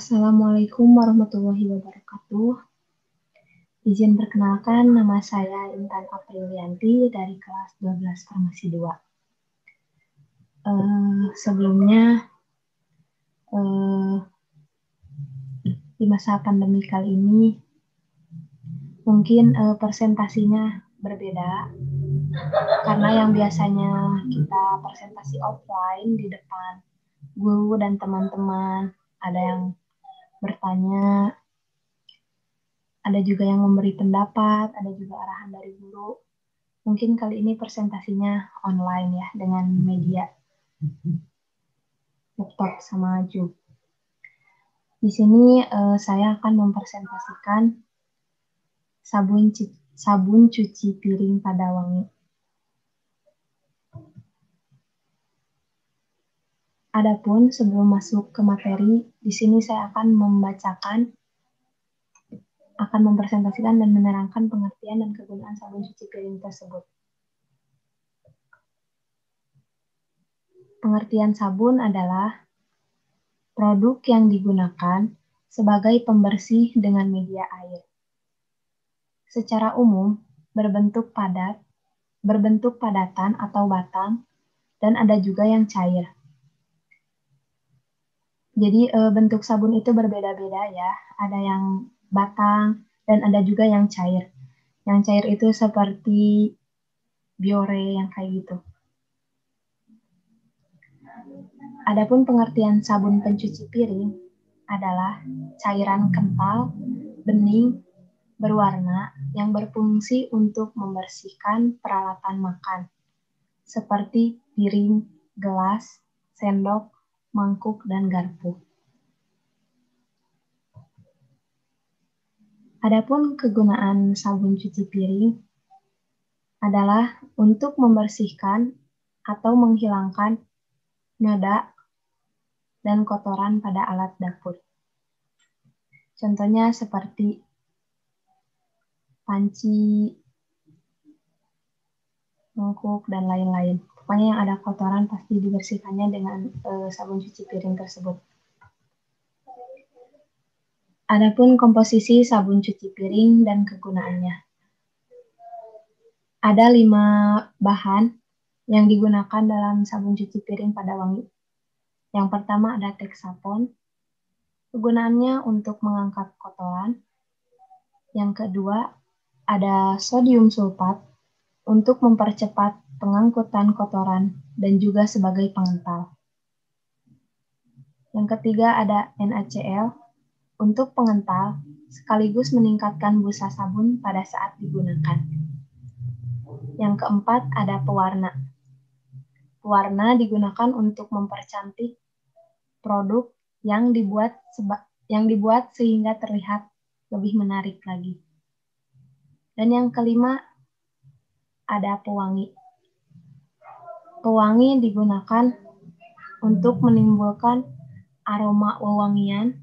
Assalamualaikum warahmatullahi wabarakatuh. Izin perkenalkan, nama saya Intan Aprilianti dari kelas 12 Farmasi 2. Sebelumnya, di masa pandemi kali ini, mungkin presentasinya berbeda, karena yang biasanya kita presentasi offline di depan guru dan teman-teman, ada yang bertanya, ada juga yang memberi pendapat, ada juga arahan dari guru. Mungkin kali ini presentasinya online ya, dengan media laptop sama Zoom. Di sini saya akan mempresentasikan sabun cuci piring pada wangi. Adapun sebelum masuk ke materi, di sini saya akan mempresentasikan dan menerangkan pengertian dan kegunaan sabun cuci piring tersebut. Pengertian sabun adalah produk yang digunakan sebagai pembersih dengan media air. Secara umum, berbentuk padatan atau batang, dan ada juga yang cair. Jadi bentuk sabun itu berbeda-beda ya, ada yang batang dan ada juga yang cair. Yang cair itu seperti Biore yang kayak gitu. Adapun pengertian sabun pencuci piring adalah cairan kental, bening, berwarna yang berfungsi untuk membersihkan peralatan makan, seperti piring, gelas, sendok, mangkuk, dan garpu. Adapun kegunaan sabun cuci piring adalah untuk membersihkan atau menghilangkan noda dan kotoran pada alat dapur. Contohnya seperti panci, mangkuk, dan lain-lain. Pokoknya yang ada kotoran pasti dibersihkannya dengan sabun cuci piring tersebut. Adapun komposisi sabun cuci piring dan kegunaannya. Ada 5 bahan yang digunakan dalam sabun cuci piring pada wangi. Yang pertama ada Texapon. Kegunaannya untuk mengangkat kotoran. Yang kedua ada sodium sulfat untuk mempercepat pengangkutan kotoran dan juga sebagai pengental. Yang ketiga ada NaCl untuk pengental sekaligus meningkatkan busa sabun pada saat digunakan. Yang keempat ada pewarna. Pewarna digunakan untuk mempercantik produk yang dibuat sehingga terlihat lebih menarik lagi. Dan yang kelima ada pewangi. Pewangi digunakan untuk menimbulkan aroma wewangian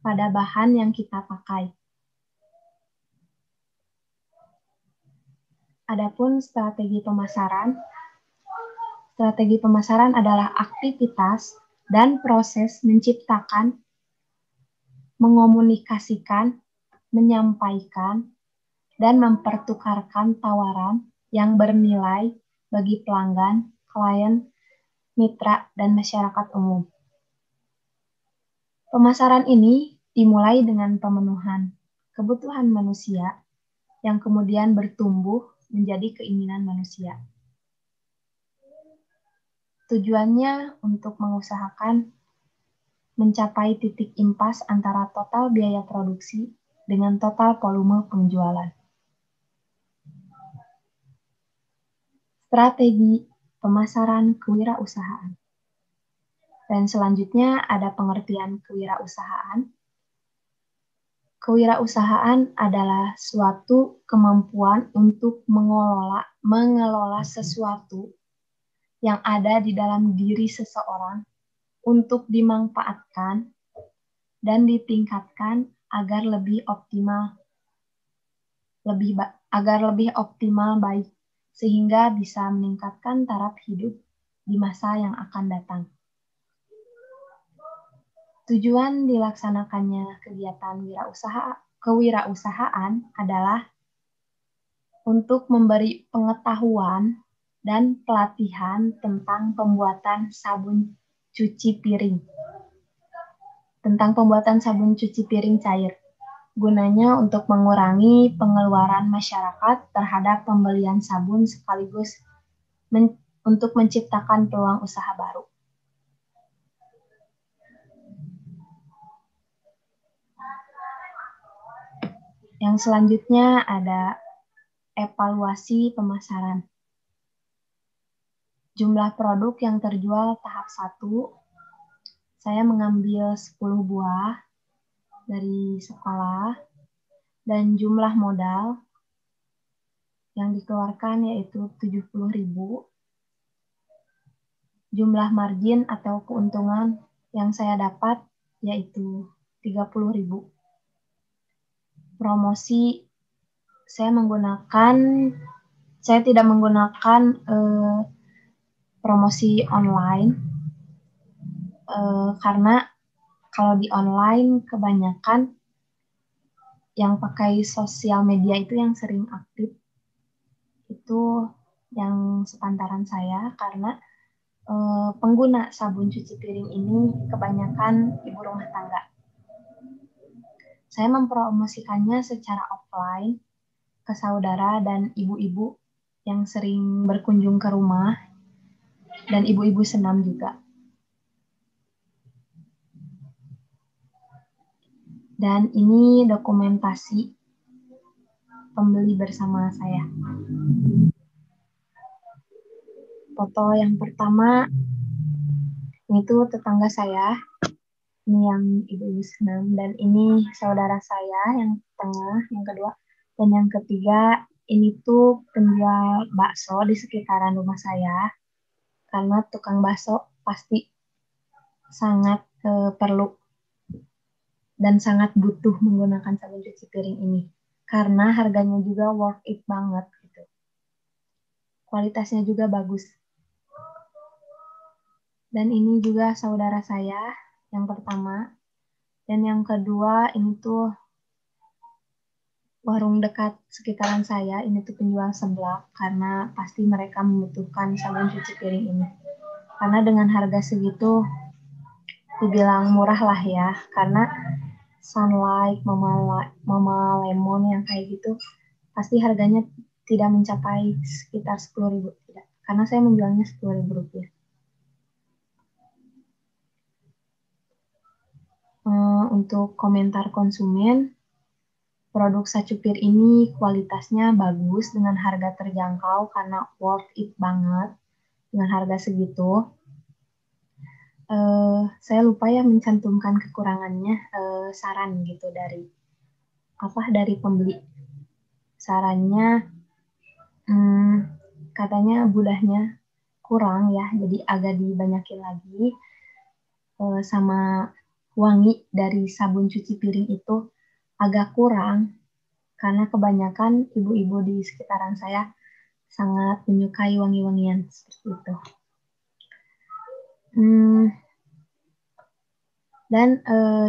pada bahan yang kita pakai. Adapun strategi pemasaran. Strategi pemasaran adalah aktivitas dan proses menciptakan, mengomunikasikan, menyampaikan, dan mempertukarkan tawaran yang bernilai bagi pelanggan, klien, mitra, dan masyarakat umum. Pemasaran ini dimulai dengan pemenuhan kebutuhan manusia yang kemudian bertumbuh menjadi keinginan manusia. Tujuannya untuk mengusahakan mencapai titik impas antara total biaya produksi dengan total volume penjualan. Strategi pemasaran kewirausahaan. Dan selanjutnya ada pengertian kewirausahaan. Kewirausahaan adalah suatu kemampuan untuk mengelola sesuatu yang ada di dalam diri seseorang untuk dimanfaatkan dan ditingkatkan agar lebih optimal baik, sehingga bisa meningkatkan taraf hidup di masa yang akan datang. Tujuan dilaksanakannya kegiatan kewirausahaan adalah untuk memberi pengetahuan dan pelatihan tentang pembuatan sabun cuci piring. Tentang pembuatan sabun cuci piring cair. Gunanya untuk mengurangi pengeluaran masyarakat terhadap pembelian sabun sekaligus untuk menciptakan peluang usaha baru. Yang selanjutnya ada evaluasi pemasaran. Jumlah produk yang terjual tahap 1, saya mengambil 10 buah dari sekolah, dan jumlah modal yang dikeluarkan yaitu 70.000. Jumlah margin atau keuntungan yang saya dapat yaitu 30.000. Promosi, saya tidak menggunakan promosi online karena kalau di online kebanyakan yang pakai sosial media itu yang sering aktif itu yang sepantaran saya, karena pengguna sabun cuci piring ini kebanyakan ibu rumah tangga. Saya mempromosikannya secara offline ke saudara dan ibu-ibu yang sering berkunjung ke rumah, dan ibu-ibu senam juga. Dan ini dokumentasi pembeli bersama saya. Foto yang pertama itu tetangga saya, ini yang ibu-ibu senam, dan ini saudara saya yang tengah, yang kedua, dan yang ketiga ini tuh penjual bakso di sekitaran rumah saya, karena tukang bakso pasti sangat perlu dan sangat butuh menggunakan sabun cuci piring ini, karena harganya juga worth it banget gitu. Kualitasnya juga bagus. Dan ini juga saudara saya yang pertama. Dan yang kedua ini tuh warung dekat sekitaran saya, ini tuh penjual seblak, karena pasti mereka membutuhkan sabun cuci piring ini. Karena dengan harga segitu dibilang murah lah ya, karena Sunlight, Mama Lemon yang kayak gitu pasti harganya tidak mencapai sekitar 10.000, tidak. Karena saya menjualnya 10.000 rupiah. Untuk komentar konsumen, produk Sacupir ini kualitasnya bagus dengan harga terjangkau karena worth it banget dengan harga segitu. Saya lupa ya mencantumkan kekurangannya, saran gitu dari pembeli. Sarannya katanya budahnya kurang ya, jadi agak dibanyakin lagi, sama wangi dari sabun cuci piring itu agak kurang karena kebanyakan ibu-ibu di sekitaran saya sangat menyukai wangi-wangian seperti itu. Dan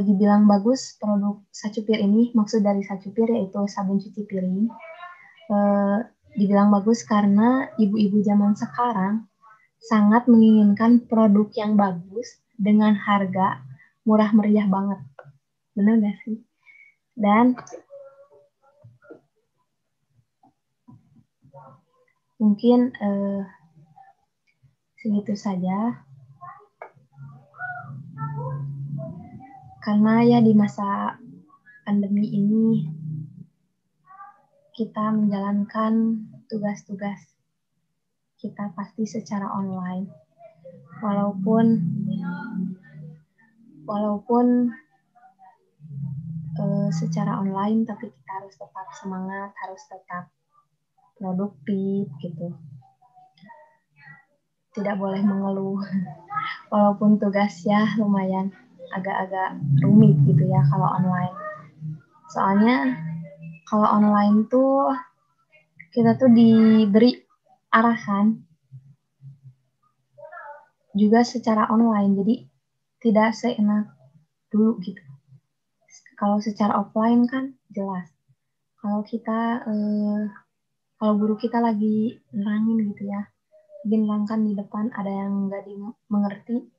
dibilang bagus produk Sacupir ini, maksud dari Sacupir yaitu sabun cuci piring, dibilang bagus karena ibu-ibu zaman sekarang sangat menginginkan produk yang bagus dengan harga murah meriah banget. Benar gak sih? Dan mungkin segitu saja. Karena ya di masa pandemi ini kita menjalankan tugas-tugas kita pasti secara online. Walaupun secara online, tapi kita harus tetap semangat, harus tetap produktif gitu. Tidak boleh mengeluh. Walaupun tugas ya lumayan agak-agak rumit gitu ya kalau online. Soalnya kalau online tuh kita tuh diberi arahan juga secara online, jadi tidak seenak dulu gitu. Kalau secara offline kan jelas. Kalau kita kalau guru kita lagi nerangin gitu ya, lagi nerangkan di depan ada yang nggak dimengerti,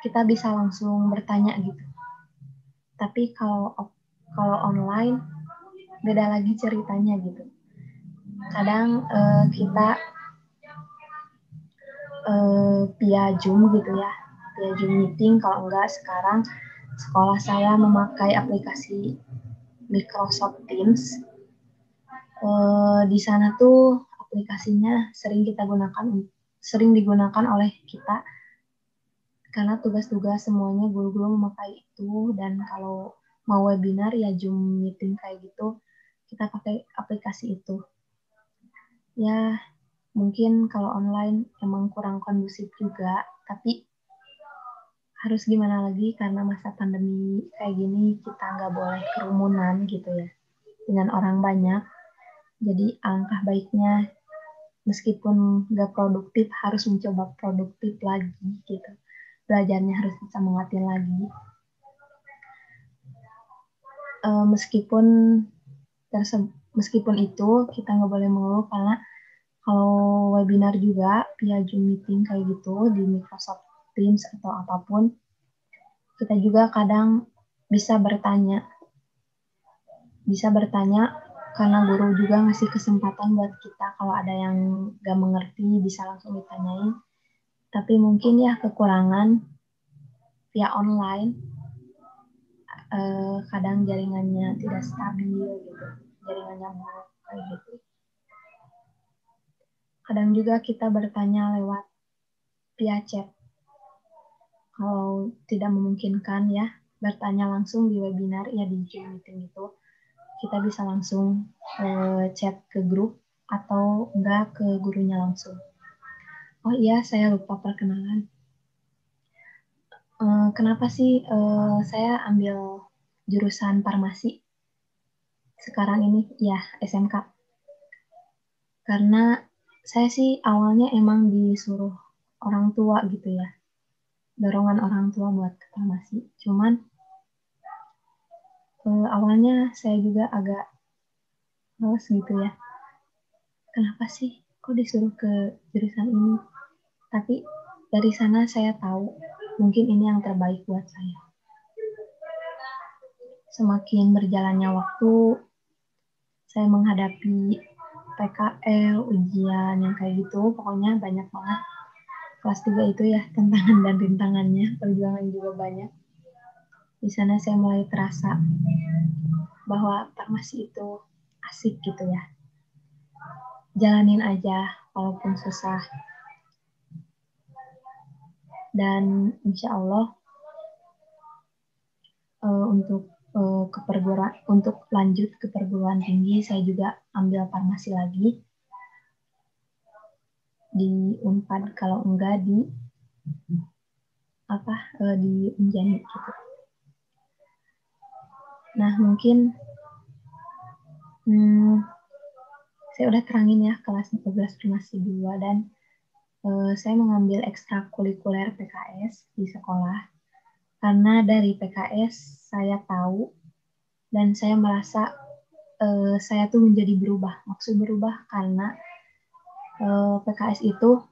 kita bisa langsung bertanya gitu. Tapi kalau online beda lagi ceritanya gitu. Kadang kita via Zoom gitu ya, via Zoom meeting. Kalau enggak sekarang sekolah saya memakai aplikasi Microsoft Teams. Di sana tuh aplikasinya sering digunakan oleh kita karena tugas-tugas semuanya guru-guru memakai itu, dan kalau mau webinar ya Zoom meeting kayak gitu kita pakai aplikasi itu. Ya mungkin kalau online emang kurang kondusif juga, tapi harus gimana lagi karena masa pandemi kayak gini kita nggak boleh kerumunan gitu ya dengan orang banyak. Jadi alangkah baiknya meskipun nggak produktif harus mencoba produktif lagi gitu. Belajarnya harus bisa menguatin lagi. Meskipun meskipun itu kita nggak boleh mengeluh karena kalau webinar juga via Zoom meeting kayak gitu di Microsoft Teams atau apapun, kita juga kadang bisa bertanya karena guru juga ngasih kesempatan buat kita kalau ada yang gak mengerti bisa langsung ditanyain. Tapi mungkin ya kekurangan via online, kadang jaringannya tidak stabil gitu, jaringannya buruk kayak gitu. Kadang juga kita bertanya lewat via chat. Kalau tidak memungkinkan ya bertanya langsung di webinar ya di Zoom meeting itu, kita bisa langsung chat ke grup atau enggak ke gurunya langsung. Oh iya, saya lupa perkenalan. Kenapa sih saya ambil jurusan farmasi sekarang ini? Ya, SMK. Karena saya sih awalnya emang disuruh orang tua gitu ya. Dorongan orang tua buat ke farmasi. Cuman awalnya saya juga agak males gitu ya. Kenapa sih kok disuruh ke jurusan ini? Tapi dari sana saya tahu mungkin ini yang terbaik buat saya. Semakin berjalannya waktu, saya menghadapi PKL, ujian yang kayak gitu, pokoknya banyak banget. Kelas 3 itu ya, tantangan dan rintangannya, perjuangan juga banyak. Di sana saya mulai terasa bahwa farmasi itu asik gitu ya. Jalanin aja walaupun susah. Dan insya Allah untuk lanjut ke perguruan tinggi saya juga ambil farmasi lagi di Unpad, kalau enggak di Unjani gitu. Nah mungkin saya udah terangin ya kelas 14 farmasi 2 dan saya mengambil ekstrakurikuler PKS di sekolah karena dari PKS saya tahu dan saya merasa saya tuh menjadi berubah. Maksud berubah karena PKS itu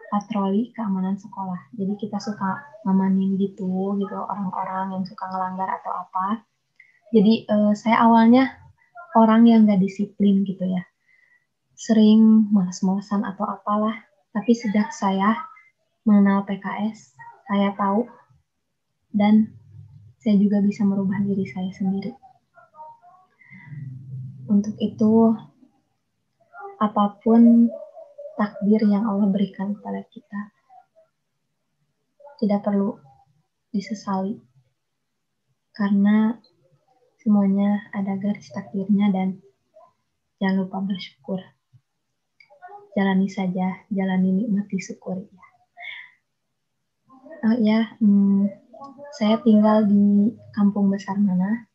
patroli keamanan sekolah. Jadi kita suka ngamanin gitu orang-orang yang suka ngelanggar atau apa. Jadi saya awalnya orang yang gak disiplin gitu ya. Sering malas-malasan atau apalah. Tapi sejak saya mengenal PKS, saya tahu dan saya juga bisa merubah diri saya sendiri. Untuk itu, apapun takdir yang Allah berikan kepada kita, tidak perlu disesali. Karena semuanya ada garis takdirnya dan jangan lupa bersyukur. Jalani saja, jalani, nikmati, syukuri. Saya tinggal di Kampung Besar Mana,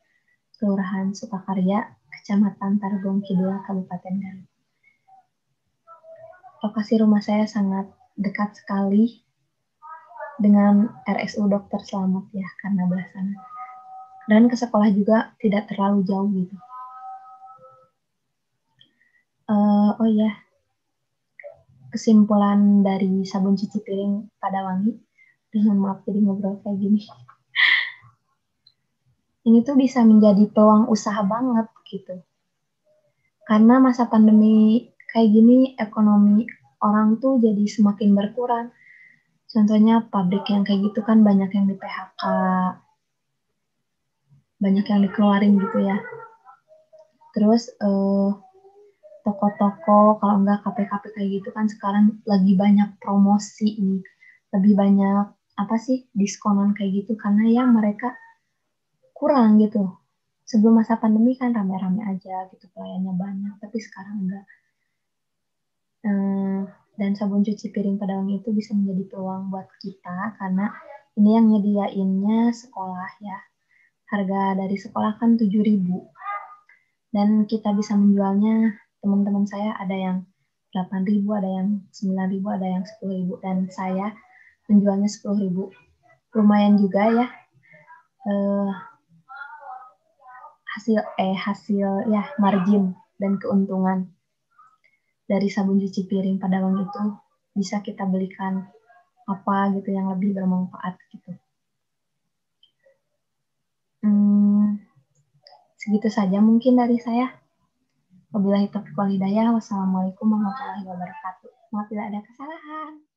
Kelurahan Sukakarya, Kecamatan Targong Kidul, Kabupaten Garut. Lokasi rumah saya sangat dekat sekali dengan RSU Dr. Slamet ya, karena belah sana. Dan ke sekolah juga tidak terlalu jauh gitu. Oh ya, kesimpulan dari sabun cuci piring Padawangi, dengan maaf jadi ngobrol kayak gini. Ini tuh bisa menjadi peluang usaha banget gitu. Karena masa pandemi kayak gini, ekonomi orang tuh jadi semakin berkurang. Contohnya pabrik yang kayak gitu kan banyak yang di PHK, banyak yang dikeluarin gitu ya. Terus toko-toko, kalau enggak kafe-kafe kayak gitu kan sekarang lagi banyak promosi ini. Lebih banyak apa sih diskonan kayak gitu karena ya mereka kurang gitu. Sebelum masa pandemi kan rame-rame aja gitu, pelayannya banyak, tapi sekarang enggak. Eh, dan sabun cuci piring Padawangi itu bisa menjadi peluang buat kita karena ini yang nyediainnya sekolah ya. Harga dari sekolah kan 7.000 dan kita bisa menjualnya, teman-teman saya ada yang 8.000, ada yang 9.000, ada yang 10.000 dan saya menjualnya 10.000. Lumayan juga ya eh, hasil ya margin dan keuntungan dari sabun cuci piring Padawangi itu bisa kita belikan apa gitu yang lebih bermanfaat gitu. Hmm, segitu saja mungkin dari saya. Wabillahi taufiq wal hidayah. Wassalamualaikum warahmatullahi wabarakatuh. Maaf bila ada kesalahan.